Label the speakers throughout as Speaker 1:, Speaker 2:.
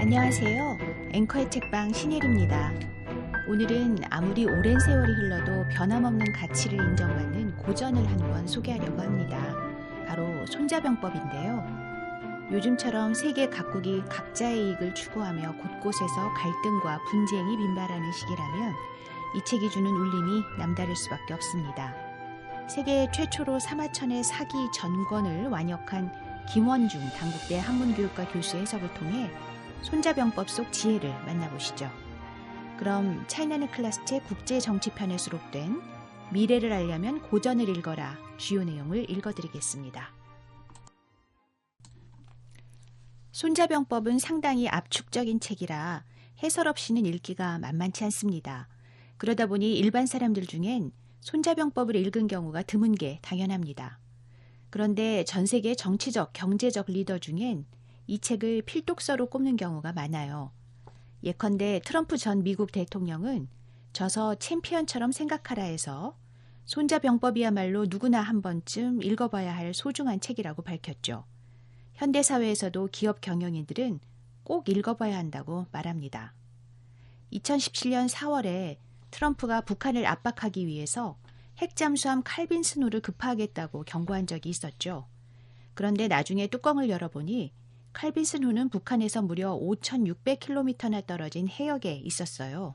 Speaker 1: 안녕하세요. 앵커의 책방 신혜리입니다. 오늘은 아무리 오랜 세월이 흘러도 변함없는 가치를 인정받는 고전을 한 권 소개하려고 합니다. 바로 손자병법인데요. 요즘처럼 세계 각국이 각자의 이익을 추구하며 곳곳에서 갈등과 분쟁이 빈발하는 시기라면 이 책이 주는 울림이 남다를 수밖에 없습니다. 세계 최초로 사마천의 사기 전권을 완역한 김원중 당국대 한문교육과 교수의 해석을 통해 손자병법 속 지혜를 만나보시죠. 그럼 차이나는 클라스 책 국제정치편에 수록된 미래를 알려면 고전을 읽어라 주요 내용을 읽어드리겠습니다. 손자병법은 상당히 압축적인 책이라 해설 없이는 읽기가 만만치 않습니다. 그러다 보니 일반 사람들 중엔 손자병법을 읽은 경우가 드문 게 당연합니다. 그런데 전 세계 정치적, 경제적 리더 중엔 이 책을 필독서로 꼽는 경우가 많아요. 예컨대 트럼프 전 미국 대통령은 저서 챔피언처럼 생각하라 해서 손자병법이야말로 누구나 한 번쯤 읽어봐야 할 소중한 책이라고 밝혔죠. 현대사회에서도 기업 경영인들은 꼭 읽어봐야 한다고 말합니다. 2017년 4월에 트럼프가 북한을 압박하기 위해서 핵잠수함 칼빈 스노를 급파하겠다고 경고한 적이 있었죠. 그런데 나중에 뚜껑을 열어보니 칼빈 스노는 북한에서 무려 5,600km나 떨어진 해역에 있었어요.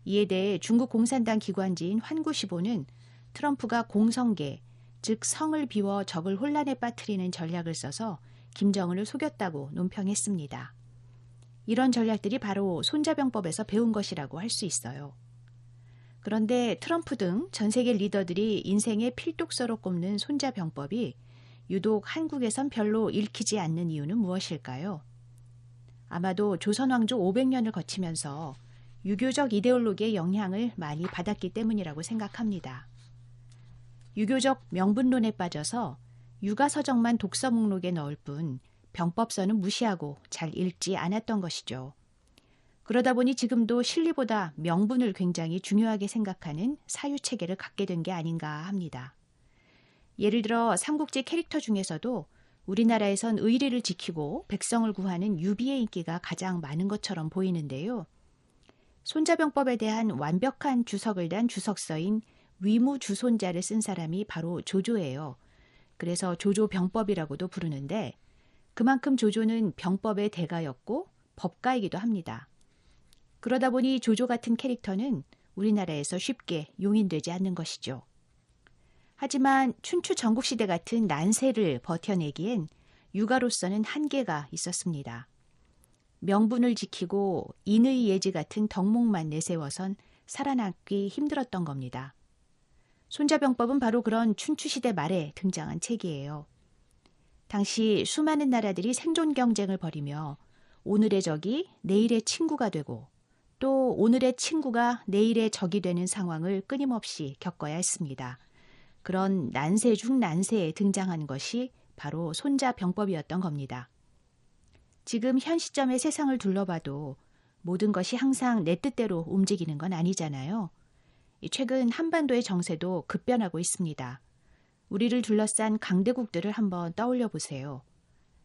Speaker 1: 이에 대해 중국 공산당 기관지인 환구시보는 트럼프가 공성계, 즉 성을 비워 적을 혼란에 빠뜨리는 전략을 써서 김정은을 속였다고 논평했습니다. 이런 전략들이 바로 손자병법에서 배운 것이라고 할 수 있어요. 그런데 트럼프 등 전 세계 리더들이 인생의 필독서로 꼽는 손자병법이 유독 한국에선 별로 읽히지 않는 이유는 무엇일까요? 아마도 조선왕조 500년을 거치면서 유교적 이데올로기의 영향을 많이 받았기 때문이라고 생각합니다. 유교적 명분론에 빠져서 육아서적만 독서 목록에 넣을 뿐 병법서는 무시하고 잘 읽지 않았던 것이죠. 그러다 보니 지금도 실리보다 명분을 굉장히 중요하게 생각하는 사유체계를 갖게 된 게 아닌가 합니다. 예를 들어 삼국지 캐릭터 중에서도 우리나라에선 의리를 지키고 백성을 구하는 유비의 인기가 가장 많은 것처럼 보이는데요. 손자병법에 대한 완벽한 주석을 단 주석서인 위무주손자를 쓴 사람이 바로 조조예요. 그래서 조조병법이라고도 부르는데 그만큼 조조는 병법의 대가였고 법가이기도 합니다. 그러다 보니 조조 같은 캐릭터는 우리나라에서 쉽게 용인되지 않는 것이죠. 하지만 춘추 전국시대 같은 난세를 버텨내기엔 육아로서는 한계가 있었습니다. 명분을 지키고 인의 예지 같은 덕목만 내세워선 살아남기 힘들었던 겁니다. 손자병법은 바로 그런 춘추시대 말에 등장한 책이에요. 당시 수많은 나라들이 생존 경쟁을 벌이며 오늘의 적이 내일의 친구가 되고 또 오늘의 친구가 내일의 적이 되는 상황을 끊임없이 겪어야 했습니다. 그런 난세 중 난세에 등장한 것이 바로 손자병법이었던 겁니다. 지금 현 시점의 세상을 둘러봐도 모든 것이 항상 내 뜻대로 움직이는 건 아니잖아요. 최근 한반도의 정세도 급변하고 있습니다. 우리를 둘러싼 강대국들을 한번 떠올려 보세요.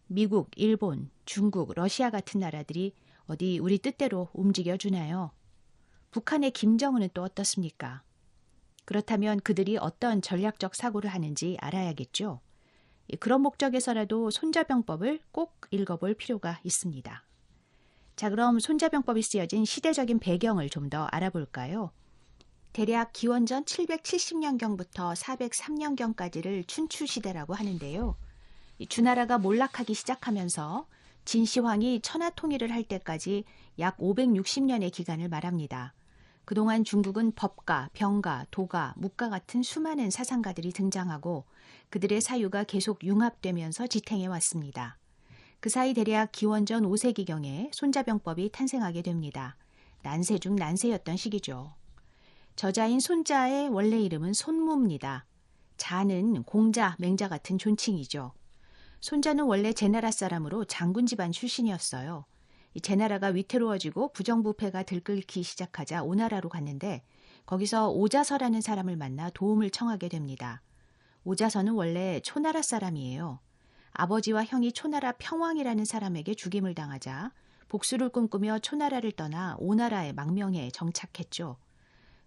Speaker 1: 미국, 일본, 중국, 러시아 같은 나라들이 어디 우리 뜻대로 움직여주나요? 북한의 김정은은 또 어떻습니까? 그렇다면 그들이 어떤 전략적 사고를 하는지 알아야겠죠. 그런 목적에서라도 손자병법을 꼭 읽어볼 필요가 있습니다. 자, 그럼 손자병법이 쓰여진 시대적인 배경을 좀 더 알아볼까요? 대략 기원전 770년경부터 403년경까지를 춘추시대라고 하는데요. 주나라가 몰락하기 시작하면서 진시황이 천하통일을 할 때까지 약 560년의 기간을 말합니다. 그동안 중국은 법가, 병가, 도가, 묵가 같은 수많은 사상가들이 등장하고 그들의 사유가 계속 융합되면서 지탱해 왔습니다. 그 사이 대략 기원전 5세기경에 손자병법이 탄생하게 됩니다. 난세 중 난세였던 시기죠. 저자인 손자의 원래 이름은 손무입니다. 자는 공자, 맹자 같은 존칭이죠. 손자는 원래 제나라 사람으로 장군 집안 출신이었어요. 제나라가 위태로워지고 부정부패가 들끓기 시작하자 오나라로 갔는데 거기서 오자서라는 사람을 만나 도움을 청하게 됩니다. 오자서는 원래 초나라 사람이에요. 아버지와 형이 초나라 평왕이라는 사람에게 죽임을 당하자 복수를 꿈꾸며 초나라를 떠나 오나라의 망명에 정착했죠.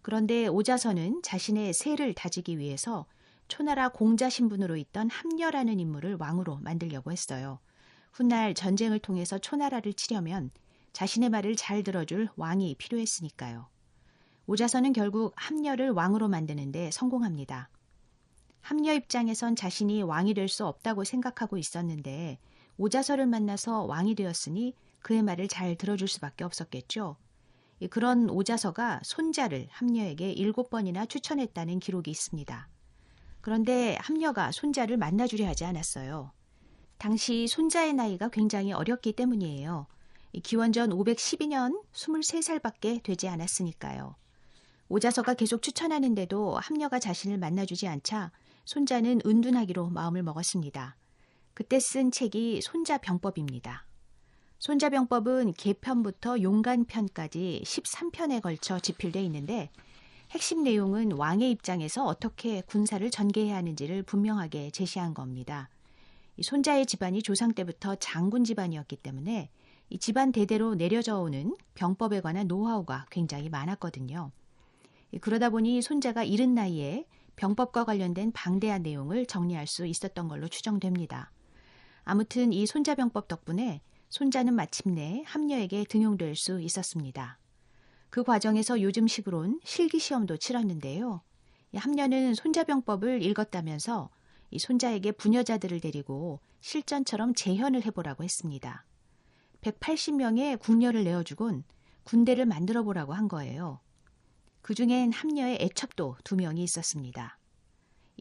Speaker 1: 그런데 오자선은 자신의 세를 다지기 위해서 초나라 공자 신분으로 있던 함녀라는 인물을 왕으로 만들려고 했어요. 훗날 전쟁을 통해서 초나라를 치려면 자신의 말을 잘 들어줄 왕이 필요했으니까요. 오자선은 결국 함녀를 왕으로 만드는데 성공합니다. 함녀 입장에선 자신이 왕이 될 수 없다고 생각하고 있었는데 오자선을 만나서 왕이 되었으니 그의 말을 잘 들어줄 수밖에 없었겠죠. 그런 오자서가 손자를 함녀에게 7번이나 추천했다는 기록이 있습니다. 그런데 함녀가 손자를 만나주려 하지 않았어요. 당시 손자의 나이가 굉장히 어렸기 때문이에요. 기원전 512년 23살밖에 되지 않았으니까요. 오자서가 계속 추천하는데도 함녀가 자신을 만나주지 않자 손자는 은둔하기로 마음을 먹었습니다. 그때 쓴 책이 손자병법입니다. 손자병법은 계편부터 용간편까지 13편에 걸쳐 집필되어 있는데 핵심 내용은 왕의 입장에서 어떻게 군사를 전개해야 하는지를 분명하게 제시한 겁니다. 이 손자의 집안이 조상 때부터 장군 집안이었기 때문에 이 집안 대대로 내려져 오는 병법에 관한 노하우가 굉장히 많았거든요. 그러다 보니 손자가 이른 나이에 병법과 관련된 방대한 내용을 정리할 수 있었던 걸로 추정됩니다. 아무튼 이 손자병법 덕분에 손자는 마침내 함녀에게 등용될 수 있었습니다. 그 과정에서 요즘식으론 실기시험도 치렀는데요. 함녀는 손자병법을 읽었다면서 이 손자에게 부녀자들을 데리고 실전처럼 재현을 해보라고 했습니다. 180명의 궁녀를 내어주곤 군대를 만들어보라고 한 거예요. 그중엔 함녀의 애첩도 2명이 있었습니다.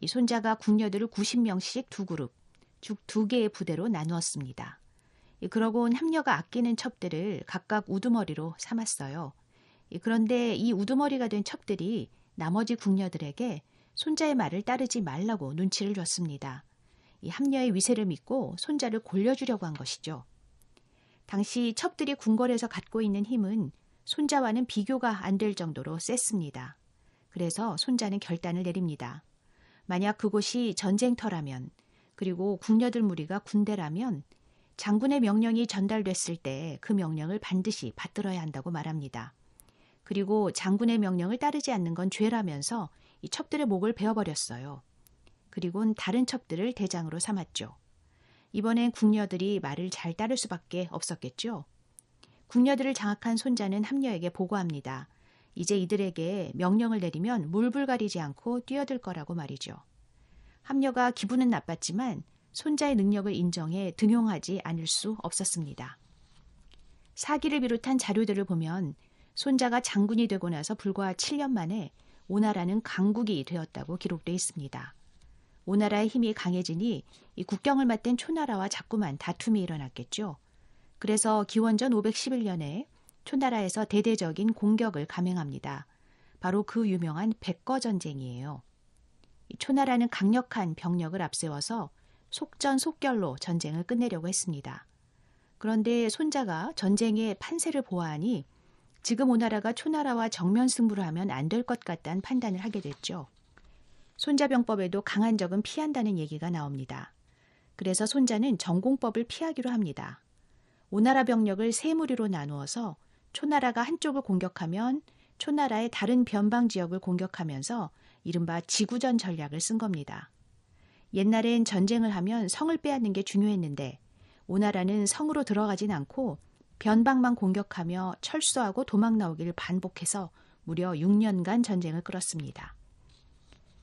Speaker 1: 이 손자가 궁녀들을 90명씩 2그룹, 즉 2개의 부대로 나누었습니다. 그러곤 함녀가 아끼는 첩들을 각각 우두머리로 삼았어요. 그런데 이 우두머리가 된 첩들이 나머지 궁녀들에게 손자의 말을 따르지 말라고 눈치를 줬습니다. 이 함녀의 위세를 믿고 손자를 골려주려고 한 것이죠. 당시 첩들이 궁궐에서 갖고 있는 힘은 손자와는 비교가 안 될 정도로 셌습니다. 그래서 손자는 결단을 내립니다. 만약 그곳이 전쟁터라면, 그리고 궁녀들 무리가 군대라면 장군의 명령이 전달됐을 때 그 명령을 반드시 받들어야 한다고 말합니다. 그리고 장군의 명령을 따르지 않는 건 죄라면서 이 첩들의 목을 베어버렸어요. 그리고는 다른 첩들을 대장으로 삼았죠. 이번엔 궁녀들이 말을 잘 따를 수밖에 없었겠죠. 궁녀들을 장악한 손자는 함녀에게 보고합니다. 이제 이들에게 명령을 내리면 물불 가리지 않고 뛰어들 거라고 말이죠. 함녀가 기분은 나빴지만 손자의 능력을 인정해 등용하지 않을 수 없었습니다. 사기를 비롯한 자료들을 보면 손자가 장군이 되고 나서 불과 7년 만에 오나라는 강국이 되었다고 기록되어 있습니다. 오나라의 힘이 강해지니 이 국경을 맞댄 초나라와 자꾸만 다툼이 일어났겠죠. 그래서 기원전 511년에 초나라에서 대대적인 공격을 감행합니다. 바로 그 유명한 백거전쟁이에요. 초나라는 강력한 병력을 앞세워서 속전속결로 전쟁을 끝내려고 했습니다. 그런데 손자가 전쟁의 판세를 보아하니 지금 오나라가 초나라와 정면 승부를 하면 안 될 것 같다는 판단을 하게 됐죠. 손자병법에도 강한 적은 피한다는 얘기가 나옵니다. 그래서 손자는 전공법을 피하기로 합니다. 오나라 병력을 3무리로 나누어서 초나라가 한쪽을 공격하면 초나라의 다른 변방 지역을 공격하면서 이른바 지구전 전략을 쓴 겁니다. 옛날엔 전쟁을 하면 성을 빼앗는 게 중요했는데 오나라는 성으로 들어가진 않고 변방만 공격하며 철수하고 도망 나오기를 반복해서 무려 6년간 전쟁을 끌었습니다.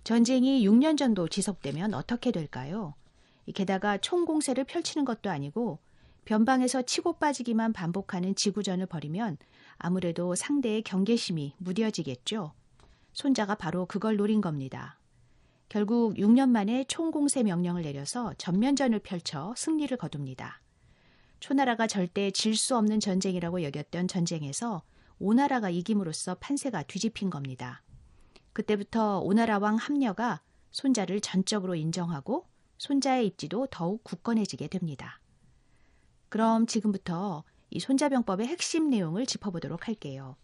Speaker 1: 전쟁이 6년 정도 지속되면 어떻게 될까요? 게다가 총공세를 펼치는 것도 아니고 변방에서 치고 빠지기만 반복하는 지구전을 벌이면 아무래도 상대의 경계심이 무뎌지겠죠. 손자가 바로 그걸 노린 겁니다. 결국 6년 만에 총공세 명령을 내려서 전면전을 펼쳐 승리를 거둡니다. 초나라가 절대 질 수 없는 전쟁이라고 여겼던 전쟁에서 오나라가 이김으로써 판세가 뒤집힌 겁니다. 그때부터 오나라 왕 함녀가 손자를 전적으로 인정하고 손자의 입지도 더욱 굳건해지게 됩니다. 그럼 지금부터 이 손자병법의 핵심 내용을 짚어보도록 할게요.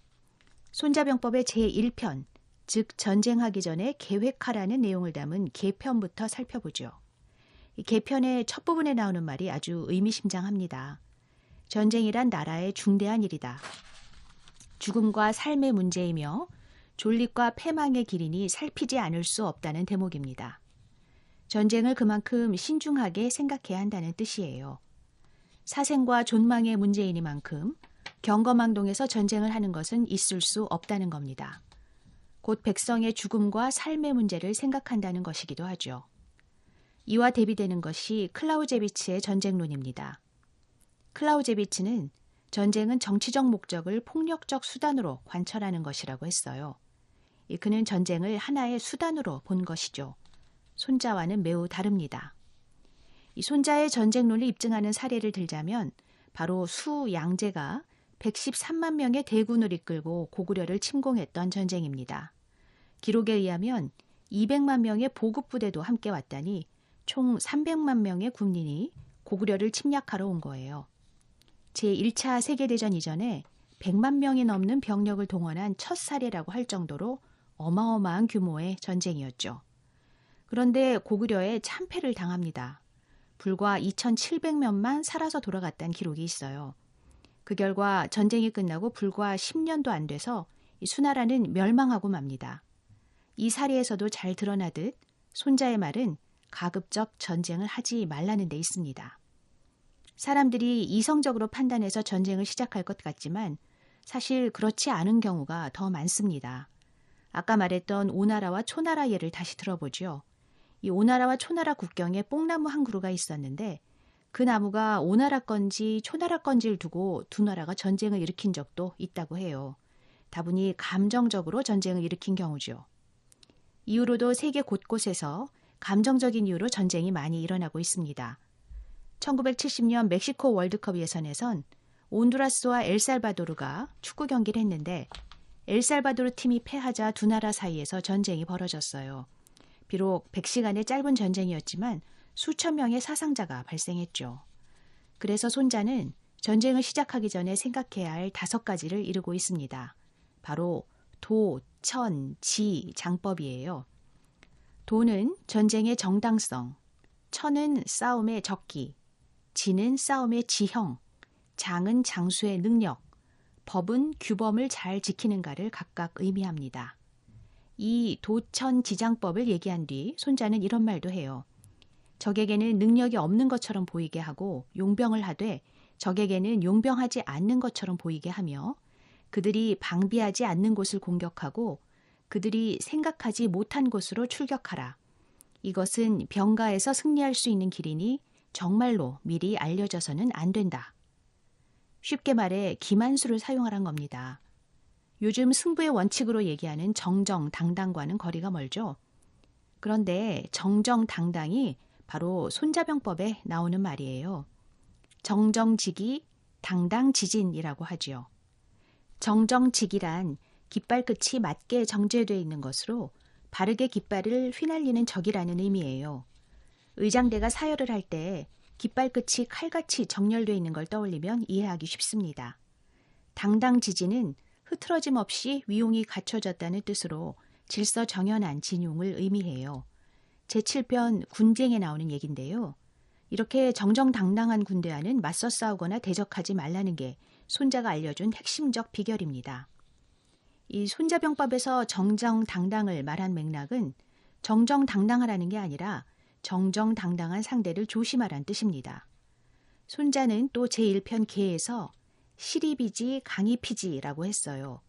Speaker 1: 손자병법의 제1편, 즉 전쟁하기 전에 계획하라는 내용을 담은 계편부터 살펴보죠. 이 계편의 첫 부분에 나오는 말이 아주 의미심장합니다. 전쟁이란 나라의 중대한 일이다. 죽음과 삶의 문제이며 존립과 패망의 길이니 살피지 않을 수 없다는 대목입니다. 전쟁을 그만큼 신중하게 생각해야 한다는 뜻이에요. 사생과 존망의 문제이니만큼 경거망동에서 전쟁을 하는 것은 있을 수 없다는 겁니다. 곧 백성의 죽음과 삶의 문제를 생각한다는 것이기도 하죠. 이와 대비되는 것이 클라우제비츠의 전쟁론입니다. 클라우제비츠는 전쟁은 정치적 목적을 폭력적 수단으로 관철하는 것이라고 했어요. 그는 전쟁을 하나의 수단으로 본 것이죠. 손자와는 매우 다릅니다. 이 손자의 전쟁론을 입증하는 사례를 들자면 바로 수양제가 113만 명의 대군을 이끌고 고구려를 침공했던 전쟁입니다. 기록에 의하면 200만 명의 보급부대도 함께 왔다니 총 300만 명의 군인이 고구려를 침략하러 온 거예요. 제1차 세계대전 이전에 100만 명이 넘는 병력을 동원한 첫 사례라고 할 정도로 어마어마한 규모의 전쟁이었죠. 그런데 고구려에 참패를 당합니다. 불과 2,700명만 살아서 돌아갔다는 기록이 있어요. 그 결과 전쟁이 끝나고 불과 10년도 안 돼서 이 수나라는 멸망하고 맙니다. 이 사례에서도 잘 드러나듯 손자의 말은 가급적 전쟁을 하지 말라는 데 있습니다. 사람들이 이성적으로 판단해서 전쟁을 시작할 것 같지만 사실 그렇지 않은 경우가 더 많습니다. 아까 말했던 오나라와 초나라 예를 다시 들어보죠. 이 오나라와 초나라 국경에 뽕나무 한 그루가 있었는데 그 나무가 오나라 건지 초나라 건지를 두고 두 나라가 전쟁을 일으킨 적도 있다고 해요. 다분히 감정적으로 전쟁을 일으킨 경우죠. 이후로도 세계 곳곳에서 감정적인 이유로 전쟁이 많이 일어나고 있습니다. 1970년 멕시코 월드컵 예선에선 온두라스와 엘살바도르가 축구 경기를 했는데 엘살바도르 팀이 패하자 두 나라 사이에서 전쟁이 벌어졌어요. 비록 100시간의 짧은 전쟁이었지만 수천 명의 사상자가 발생했죠. 그래서 손자는 전쟁을 시작하기 전에 생각해야 할 5가지를 이루고 있습니다. 바로 도, 천, 지, 장법이에요. 도는 전쟁의 정당성, 천은 싸움의 적기, 지는 싸움의 지형, 장은 장수의 능력, 법은 규범을 잘 지키는가를 각각 의미합니다. 이 도천지장법을 얘기한 뒤 손자는 이런 말도 해요. 적에게는 능력이 없는 것처럼 보이게 하고 용병을 하되 적에게는 용병하지 않는 것처럼 보이게 하며 그들이 방비하지 않는 곳을 공격하고 그들이 생각하지 못한 곳으로 출격하라. 이것은 병가에서 승리할 수 있는 길이니 정말로 미리 알려져서는 안 된다. 쉽게 말해 기만수를 사용하란 겁니다. 요즘 승부의 원칙으로 얘기하는 정정당당과는 거리가 멀죠. 그런데 정정당당이 바로 손자병법에 나오는 말이에요. 정정지기, 당당지진이라고 하지요. 정정지기란 깃발 끝이 맞게 정제되어 있는 것으로 바르게 깃발을 휘날리는 적이라는 의미예요. 의장대가 사열을 할 때 깃발 끝이 칼같이 정렬되어 있는 걸 떠올리면 이해하기 쉽습니다. 당당지진은 흐트러짐 없이 위용이 갖춰졌다는 뜻으로 질서정연한 진용을 의미해요. 제7편 군쟁에 나오는 얘긴데요. 이렇게 정정당당한 군대와는 맞서 싸우거나 대적하지 말라는 게 손자가 알려준 핵심적 비결입니다. 이 손자병법에서 정정당당을 말한 맥락은 정정당당하라는 게 아니라 정정당당한 상대를 조심하란 뜻입니다. 손자는 또 제1편 계에서 시리비지 강이피지라고 했어요.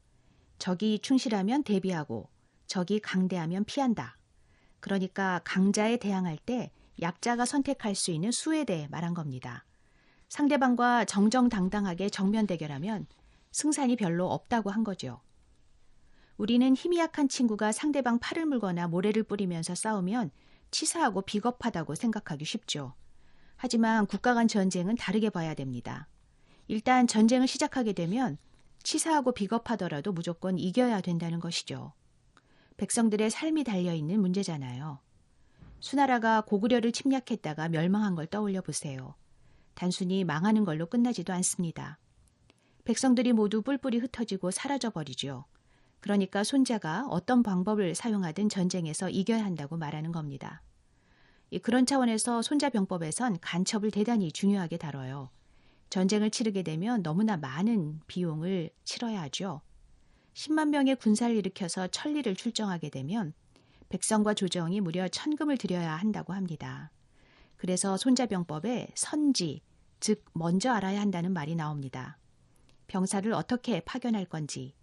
Speaker 1: 적이 충실하면 대비하고 적이 강대하면 피한다. 그러니까 강자에 대항할 때 약자가 선택할 수 있는 수에 대해 말한 겁니다. 상대방과 정정당당하게 정면 대결하면 승산이 별로 없다고 한 거죠. 우리는 힘이 약한 친구가 상대방 팔을 물거나 모래를 뿌리면서 싸우면 치사하고 비겁하다고 생각하기 쉽죠. 하지만 국가 간 전쟁은 다르게 봐야 됩니다. 일단 전쟁을 시작하게 되면 치사하고 비겁하더라도 무조건 이겨야 된다는 것이죠. 백성들의 삶이 달려있는 문제잖아요. 수나라가 고구려를 침략했다가 멸망한 걸 떠올려 보세요. 단순히 망하는 걸로 끝나지도 않습니다. 백성들이 모두 뿔뿔이 흩어지고 사라져버리죠. 그러니까 손자가 어떤 방법을 사용하든 전쟁에서 이겨야 한다고 말하는 겁니다. 그런 차원에서 손자병법에선 간첩을 대단히 중요하게 다뤄요. 전쟁을 치르게 되면 너무나 많은 비용을 치러야 하죠. 10만 명의 군사를 일으켜서 천리를 출정하게 되면 백성과 조정이 무려 천금을 들여야 한다고 합니다. 그래서 손자병법에 선지, 즉 먼저 알아야 한다는 말이 나옵니다. 병사를 어떻게 파견할 건지,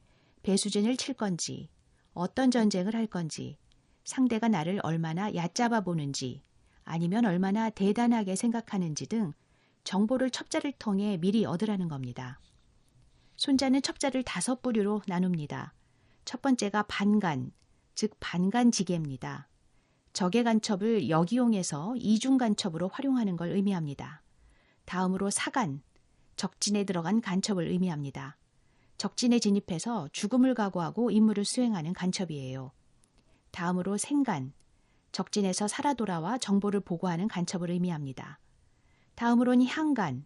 Speaker 1: 배수진을 칠 건지, 어떤 전쟁을 할 건지, 상대가 나를 얼마나 얕잡아 보는지, 아니면 얼마나 대단하게 생각하는지 등 정보를 첩자를 통해 미리 얻으라는 겁니다. 손자는 첩자를 5부류로 나눕니다. 첫 번째가 반간, 즉 반간지계입니다. 적의 간첩을 역이용해서 이중간첩으로 활용하는 걸 의미합니다. 다음으로 사간, 적진에 들어간 간첩을 의미합니다. 적진에 진입해서 죽음을 각오하고 임무를 수행하는 간첩이에요. 다음으로 생간, 적진에서 살아 돌아와 정보를 보고하는 간첩을 의미합니다. 다음으로는 향간,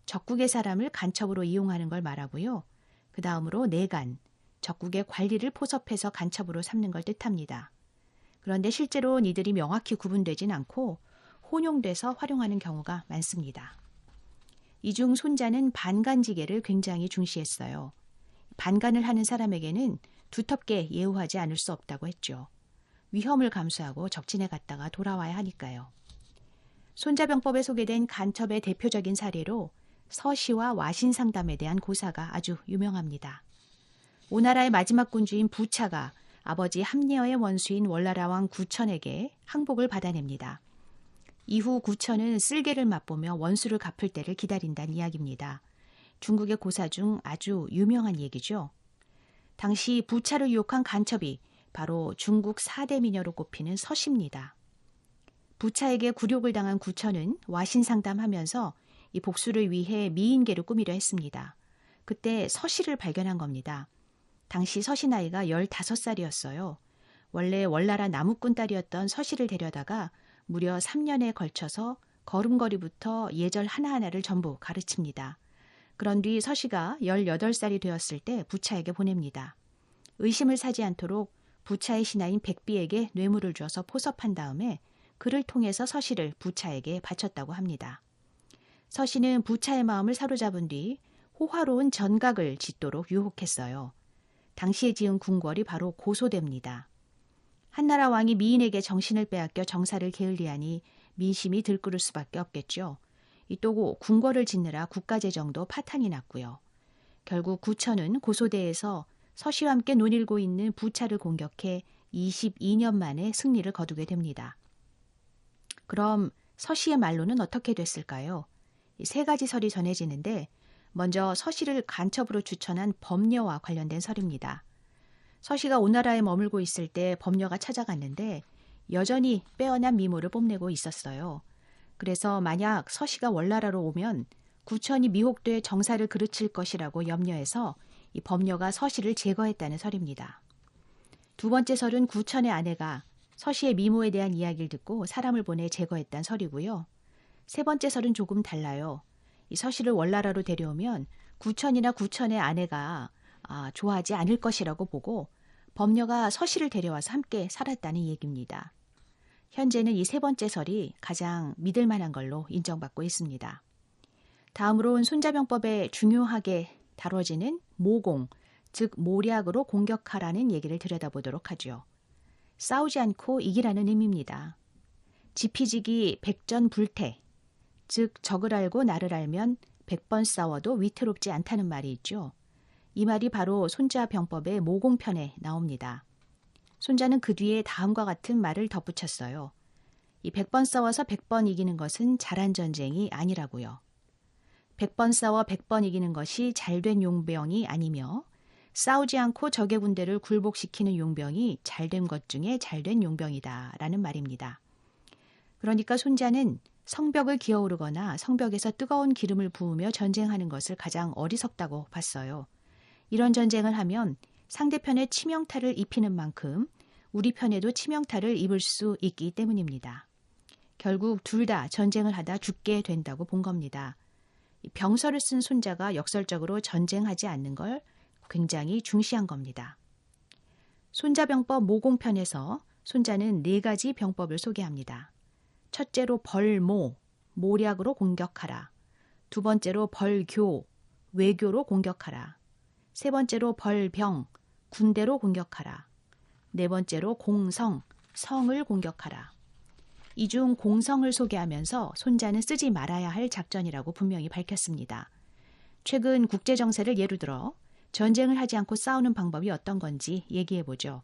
Speaker 1: 적국의 사람을 간첩으로 이용하는 걸 말하고요. 그 다음으로 내간, 적국의 관리를 포섭해서 간첩으로 삼는 걸 뜻합니다. 그런데 실제로 이들이 명확히 구분되진 않고 혼용돼서 활용하는 경우가 많습니다. 이 중 손자는 반간지계를 굉장히 중시했어요. 반간을 하는 사람에게는 두텁게 예우하지 않을 수 없다고 했죠. 위험을 감수하고 적진에 갔다가 돌아와야 하니까요. 손자병법에 소개된 간첩의 대표적인 사례로 서시와 와신상담에 대한 고사가 아주 유명합니다. 오나라의 마지막 군주인 부차가 아버지 함리어의 원수인 월나라 왕 구천에게 항복을 받아냅니다. 이후 구천은 쓸개를 맛보며 원수를 갚을 때를 기다린다는 이야기입니다. 중국의 고사 중 아주 유명한 얘기죠. 당시 부차를 유혹한 간첩이 바로 중국 4대 미녀로 꼽히는 서시입니다. 부차에게 굴욕을 당한 구천은 와신상담하면서 이 복수를 위해 미인계를 꾸미려 했습니다. 그때 서시를 발견한 겁니다. 당시 서시 나이가 15살이었어요. 원래 월나라 나무꾼 딸이었던 서시를 데려다가 무려 3년에 걸쳐서 걸음걸이부터 예절 하나하나를 전부 가르칩니다. 그런 뒤 서시가 18살이 되었을 때 부차에게 보냅니다. 의심을 사지 않도록 부차의 신하인 백비에게 뇌물을 줘서 포섭한 다음에 그를 통해서 서시를 부차에게 바쳤다고 합니다. 서시는 부차의 마음을 사로잡은 뒤 호화로운 전각을 짓도록 유혹했어요. 당시에 지은 궁궐이 바로 고소대입니다. 한나라 왕이 미인에게 정신을 빼앗겨 정사를 게을리하니 민심이 들끓을 수밖에 없겠죠. 또 궁궐을 짓느라 국가재정도 파탄이 났고요. 결국 구천은 고소대에서 서시와 함께 논일고 있는 부차를 공격해 22년 만에 승리를 거두게 됩니다. 그럼 서시의 말로는 어떻게 됐을까요? 3가지 설이 전해지는데 먼저 서시를 간첩으로 추천한 범녀와 관련된 설입니다. 서시가 오나라에 머물고 있을 때 범녀가 찾아갔는데 여전히 빼어난 미모를 뽐내고 있었어요. 그래서 만약 서시가 월나라로 오면 구천이 미혹돼 정사를 그르칠 것이라고 염려해서 이 범녀가 서시를 제거했다는 설입니다. 두 번째 설은 구천의 아내가 서시의 미모에 대한 이야기를 듣고 사람을 보내 제거했다는 설이고요. 세 번째 설은 조금 달라요. 이 서시를 월나라로 데려오면 구천이나 구천의 아내가 좋아하지 않을 것이라고 보고 범녀가 서시를 데려와서 함께 살았다는 얘기입니다. 현재는 이 세 번째 설이 가장 믿을 만한 걸로 인정받고 있습니다. 다음으로는 손자병법에 중요하게 다뤄지는 모공, 즉 모략으로 공격하라는 얘기를 들여다보도록 하죠. 싸우지 않고 이기라는 의미입니다. 지피지기 백전불태, 즉 적을 알고 나를 알면 100번 싸워도 위태롭지 않다는 말이 있죠. 이 말이 바로 손자병법의 모공편에 나옵니다. 손자는 그 뒤에 다음과 같은 말을 덧붙였어요. 이 100번 싸워서 100번 이기는 것은 잘한 전쟁이 아니라고요. 100번 싸워 100번 이기는 것이 잘된 용병이 아니며 싸우지 않고 적의 군대를 굴복시키는 용병이 잘된 것 중에 잘된 용병이다라는 말입니다. 그러니까 손자는 성벽을 기어오르거나 성벽에서 뜨거운 기름을 부으며 전쟁하는 것을 가장 어리석다고 봤어요. 이런 전쟁을 하면 상대편에 치명타를 입히는 만큼 우리 편에도 치명타를 입을 수 있기 때문입니다. 결국 둘 다 전쟁을 하다 죽게 된다고 본 겁니다. 병서를 쓴 손자가 역설적으로 전쟁하지 않는 걸 굉장히 중시한 겁니다. 손자병법 모공편에서 손자는 4가지 병법을 소개합니다. 첫째로 벌모, 모략으로 공격하라. 두 번째로 벌교, 외교로 공격하라. 세 번째로 벌병, 군대로 공격하라. 네 번째로 공성, 성을 공격하라. 이 중 공성을 소개하면서 손자는 쓰지 말아야 할 작전이라고 분명히 밝혔습니다. 최근 국제정세를 예로 들어 전쟁을 하지 않고 싸우는 방법이 어떤 건지 얘기해보죠.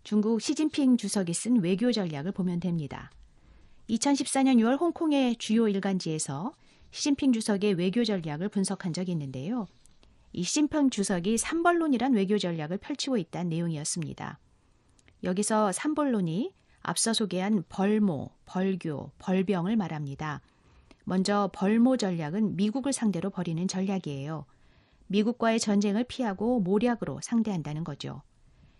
Speaker 1: 중국 시진핑 주석이 쓴 외교 전략을 보면 됩니다. 2014년 6월 홍콩의 주요 일간지에서 시진핑 주석의 외교 전략을 분석한 적이 있는데요. 이 시진핑 주석이 삼벌론이란 외교 전략을 펼치고 있다는 내용이었습니다. 여기서 삼벌론이 앞서 소개한 벌모, 벌교, 벌병을 말합니다. 먼저 벌모 전략은 미국을 상대로 벌이는 전략이에요. 미국과의 전쟁을 피하고 모략으로 상대한다는 거죠.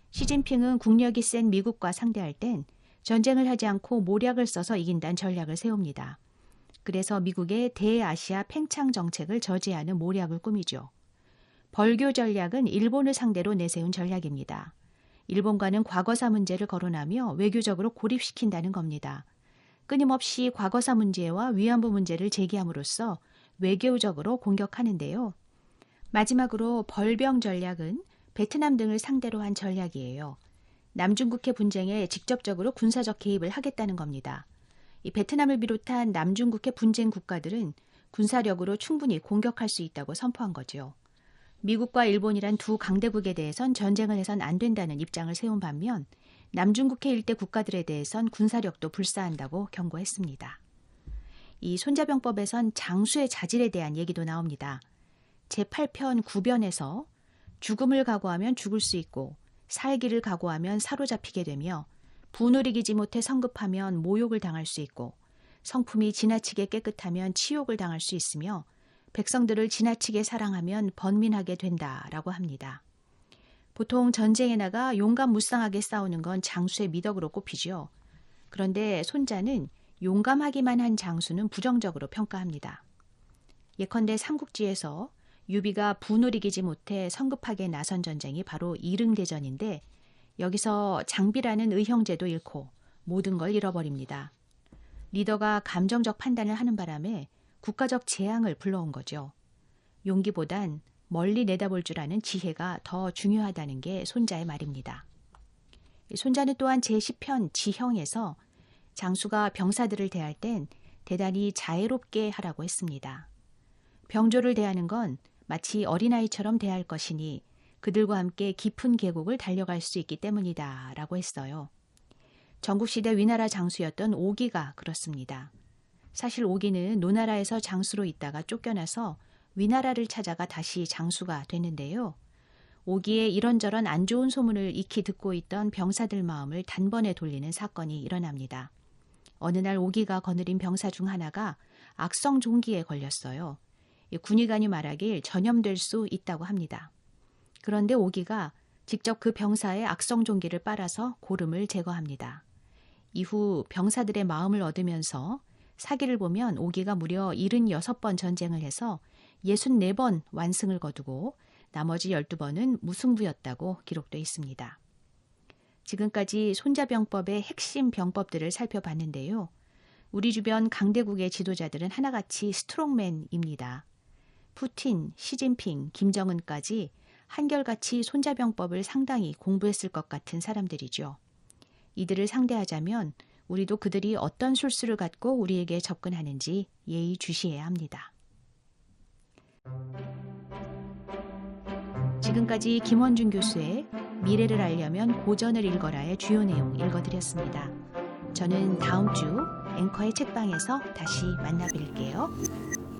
Speaker 1: 시진핑은 국력이 센 미국과 상대할 땐 전쟁을 하지 않고 모략을 써서 이긴다는 전략을 세웁니다. 그래서 미국의 대아시아 팽창 정책을 저지하는 모략을 꾸미죠. 벌교 전략은 일본을 상대로 내세운 전략입니다. 일본과는 과거사 문제를 거론하며 외교적으로 고립시킨다는 겁니다. 끊임없이 과거사 문제와 위안부 문제를 제기함으로써 외교적으로 공격하는데요. 마지막으로 벌병 전략은 베트남 등을 상대로 한 전략이에요. 남중국해 분쟁에 직접적으로 군사적 개입을 하겠다는 겁니다. 이 베트남을 비롯한 남중국해 분쟁 국가들은 군사력으로 충분히 공격할 수 있다고 선포한 거죠. 미국과 일본이란 두 강대국에 대해선 전쟁을 해선 안 된다는 입장을 세운 반면 남중국해 일대 국가들에 대해선 군사력도 불사한다고 경고했습니다. 이 손자병법에선 장수의 자질에 대한 얘기도 나옵니다. 제8편 9변에서 죽음을 각오하면 죽을 수 있고 살기를 각오하면 사로잡히게 되며 분을 이기지 못해 성급하면 모욕을 당할 수 있고 성품이 지나치게 깨끗하면 치욕을 당할 수 있으며 백성들을 지나치게 사랑하면 번민하게 된다라고 합니다. 보통 전쟁에 나가 용감무쌍하게 싸우는 건 장수의 미덕으로 꼽히죠. 그런데 손자는 용감하기만 한 장수는 부정적으로 평가합니다. 예컨대 삼국지에서 유비가 분을 이기지 못해 성급하게 나선 전쟁이 바로 이릉대전인데 여기서 장비라는 의형제도 잃고 모든 걸 잃어버립니다. 리더가 감정적 판단을 하는 바람에 국가적 재앙을 불러온 거죠. 용기보단 멀리 내다볼 줄 아는 지혜가 더 중요하다는 게 손자의 말입니다. 손자는 또한 제10편 지형에서 장수가 병사들을 대할 땐 대단히 자애롭게 하라고 했습니다. 병조를 대하는 건 마치 어린아이처럼 대할 것이니 그들과 함께 깊은 계곡을 달려갈 수 있기 때문이다 라고 했어요. 전국시대 위나라 장수였던 오기가 그렇습니다. 사실 오기는 노나라에서 장수로 있다가 쫓겨나서 위나라를 찾아가 다시 장수가 됐는데요. 오기의 이런저런 안 좋은 소문을 익히 듣고 있던 병사들 마음을 단번에 돌리는 사건이 일어납니다. 어느 날 오기가 거느린 병사 중 하나가 악성 종기에 걸렸어요. 군의관이 말하길 전염될 수 있다고 합니다. 그런데 오기가 직접 그 병사의 악성 종기를 빨아서 고름을 제거합니다. 이후 병사들의 마음을 얻으면서 사기를 보면 오기가 무려 76번 전쟁을 해서 64번 완승을 거두고 나머지 12번은 무승부였다고 기록되어 있습니다. 지금까지 손자병법의 핵심 병법들을 살펴봤는데요. 우리 주변 강대국의 지도자들은 하나같이 스트롱맨입니다. 푸틴, 시진핑, 김정은까지 한결같이 손자병법을 상당히 공부했을 것 같은 사람들이죠. 이들을 상대하자면 우리도 그들이 어떤 술수를 갖고 우리에게 접근하는지 예의주시해야 합니다. 지금까지 김원준 교수의 미래를 알려면 고전을 읽어라의 주요 내용 읽어드렸습니다. 저는 다음 주 앵커의 책방에서 다시 만나뵐게요.